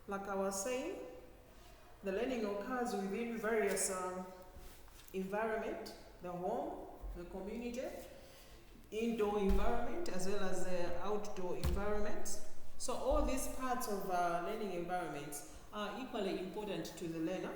like I was saying, the learning occurs within various environment, the home, the community, indoor environment as well as the outdoor environment. So all these parts of learning environments are equally important to the learner,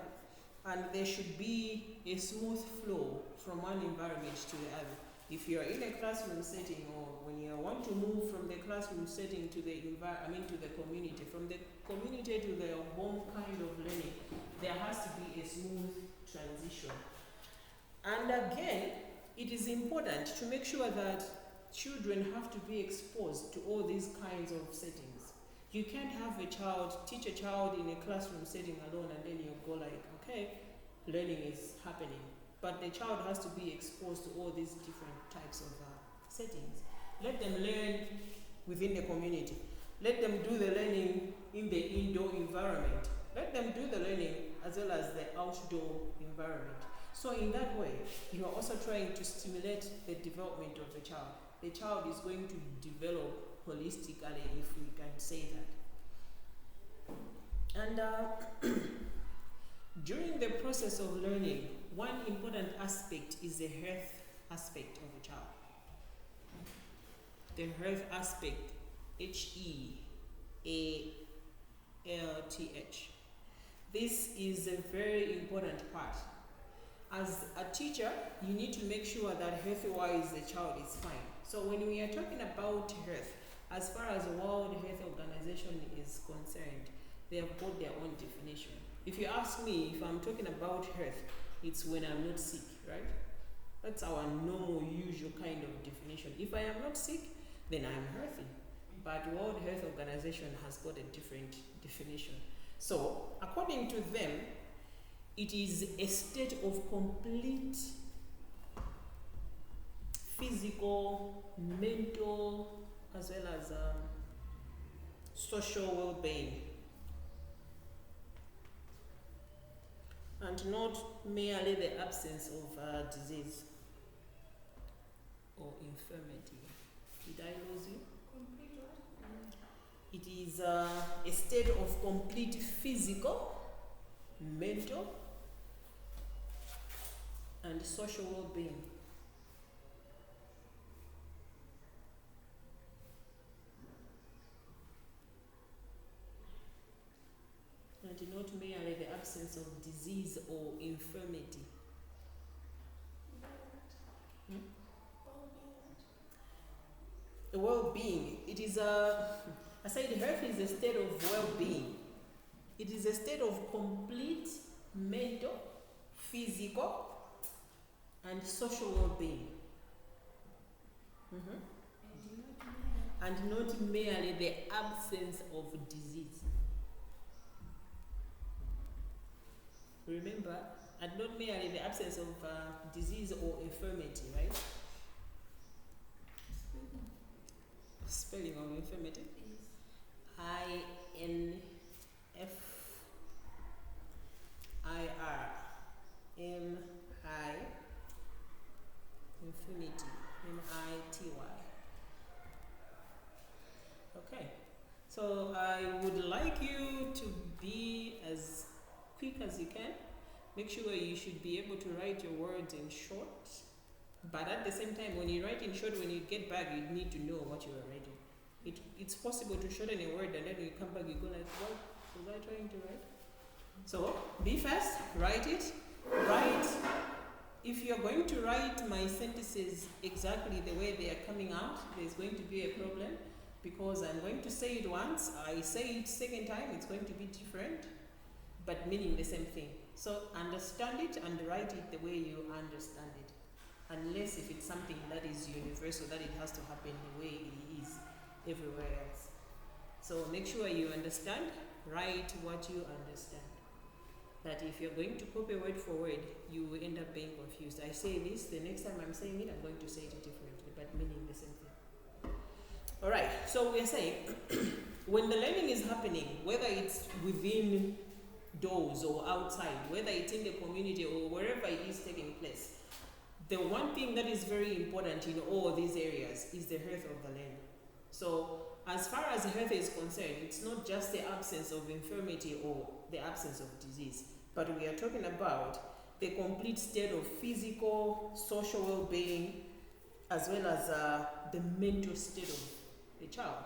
and there should be a smooth flow from one environment to the other. If you're in a classroom setting, or when you want to move from the classroom setting to the to the community, from the community to the home kind of learning, there has to be a smooth transition. And again, it is important to make sure that children have to be exposed to all these kinds of settings. You can't have a child, teach a child in a classroom setting alone and then you go like, okay, learning is happening. But the child has to be exposed to all these different types of settings. Let them learn within the community. Let them do the learning in the indoor environment. Let them do the learning as well as the outdoor environment. So in that way, you are also trying to stimulate the development of the child. The child is going to develop holistically, if we can say that. And during the process of learning, one important aspect is the health aspect of the child. The health aspect, HEALTH. This is a very important part. As a teacher, you need to make sure that health-wise the child is fine. So when we are talking about health, as far as the World Health Organization is concerned, they have got their own definition. If you ask me if I'm talking about health, it's when I'm not sick, right? That's our normal, usual kind of definition. If I am not sick, then I'm healthy. But World Health Organization has got a different definition. So, according to them, it is a state of complete physical, mental, as well as social well-being. And not merely the absence of disease or infirmity. Did I lose you? It is a state of complete physical, mental, and social well-being. And not merely the absence of disease or infirmity. The well-being, it is I said health is a state of well-being. It is a state of complete mental, physical, and social well-being. And not merely the absence of disease. Remember, and not merely the absence of disease or infirmity, right? Spelling of infirmity. INFIRMITY. Infinity. MITY. Okay. So I would like you to be as quick as you can. Make sure you should be able to write your words in short. But at the same time, when you write in short, when you get back, you need to know what you are writing. It's possible to shorten a word and then you come back, you go like, what was I trying to write? So be fast, write it. Write. If you're going to write my sentences exactly the way they are coming out, there's going to be a problem because I'm going to say it once, I say it second time, it's going to be different, but meaning the same thing. So understand it and write it the way you understand it. Unless if it's something that is universal, that it has to happen the way it is everywhere else. So make sure you understand, write what you understand. That if you're going to copy word for word, you will end up being confused. I say this, the next time I'm saying it, I'm going to say it differently, but meaning the same thing. Alright, so we are saying, when the learning is happening, whether it's within doors or outside, whether it's in the community or wherever it is taking place, the one thing that is very important in all these areas is the health of the learner. So as far as health is concerned, it's not just the absence of infirmity or the absence of disease, but we are talking about the complete state of physical, social well-being, as well as the mental state of the child.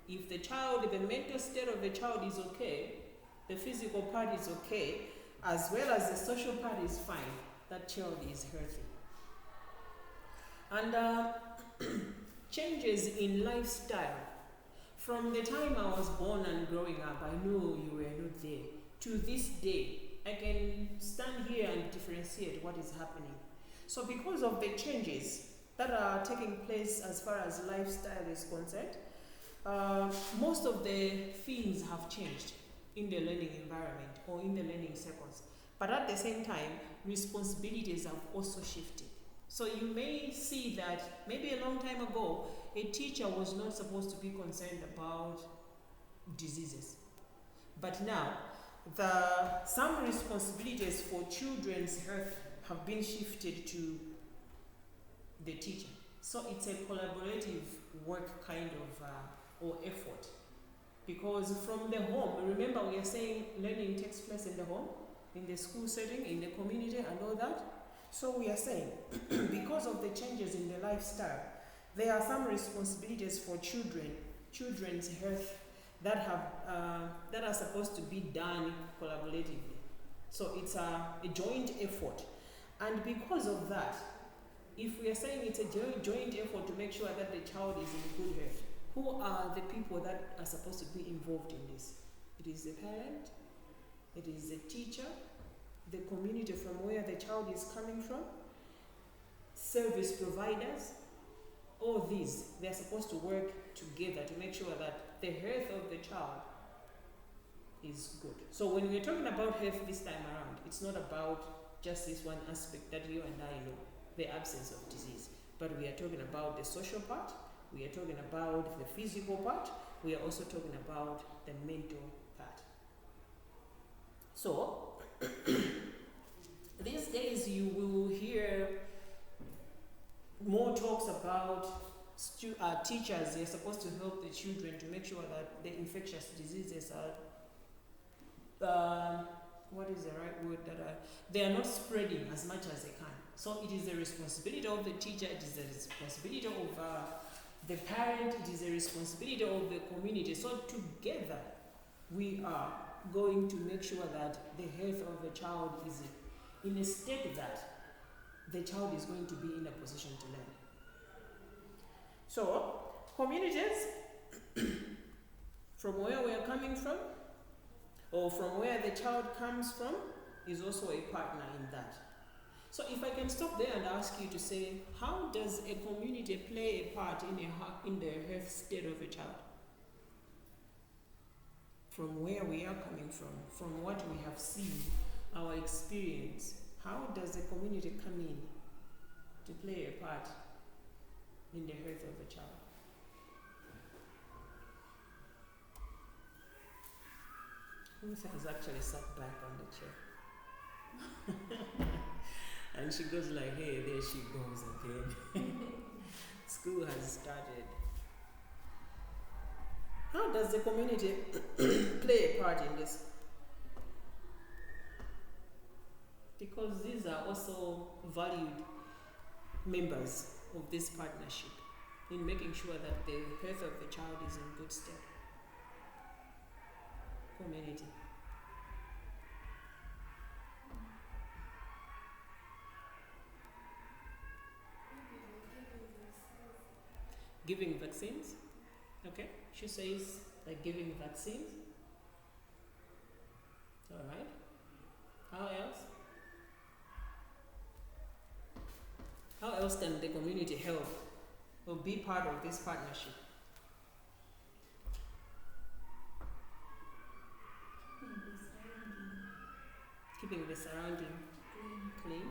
If the mental state of the child is okay, the physical part is okay, as well as the social part is fine, that child is healthy. And changes in lifestyle. From the time I was born and growing up, I knew you were not there. To this day, I can stand here and differentiate what is happening. So because of the changes that are taking place as far as lifestyle is concerned, most of the things have changed in the learning environment or in the learning circles. But at the same time, responsibilities have also shifted. So you may see that maybe a long time ago, a teacher was not supposed to be concerned about diseases. But now, some responsibilities for children's health have been shifted to the teacher. So it's a collaborative work kind of or effort. Because from the home, remember we are saying learning takes place in the home, in the school setting, in the community and all that. So we are saying, because of the changes in the lifestyle, there are some responsibilities for children's health that are supposed to be done collaboratively. So it's a joint effort. And because of that, if we are saying it's a joint effort to make sure that the child is in good health, who are the people that are supposed to be involved in this? It is the parent, it is the teacher, the community from where the child is coming from, service providers. All these, they are supposed to work together to make sure that the health of the child is good. So when we're talking about health this time around, it's not about just this one aspect that you and I know, the absence of disease, but we are talking about the social part, we are talking about the physical part, we are also talking about the mental part. So these days you will hear more talks about teachers. They're supposed to help the children to make sure that the infectious diseases are, what is the right word, they are not spreading as much as they can. So it is the responsibility of the teacher, it is the responsibility of the parent, it is the responsibility of the community. So together we are going to make sure that the health of the child is in a state that the child is going to be in a position to learn. So communities, from where we are coming from, or from where the child comes from, is also a partner in that. So if I can stop there and ask you to say, how does a community play a part in the health state of a child? From where we are coming from what we have seen, our experience, how does the community come in to play a part in the health of a child? Ruth has actually sat back on the chair. And she goes like, hey, there she goes again. School has started. How does the community play a part in this? Because these are also valued members of this partnership in making sure that the health of the child is in good state. Community. Giving vaccines. Okay, she says like giving vaccines. All right. How else? How else can the community help or be part of this partnership? Keeping the surrounding clean.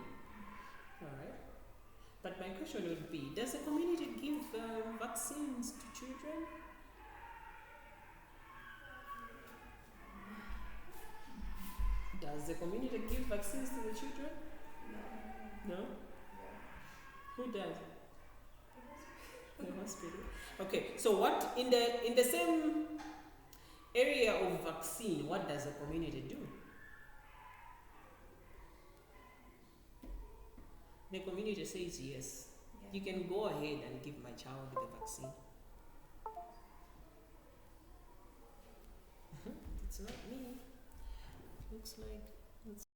All right. But my question would be, does the community give vaccines to children? Does the community give vaccines to the children? No? Who does? hospital. Okay, so what in the same area of vaccine, what does the community do? The community says yes. You can go ahead and give my child the vaccine. It's not me. Looks like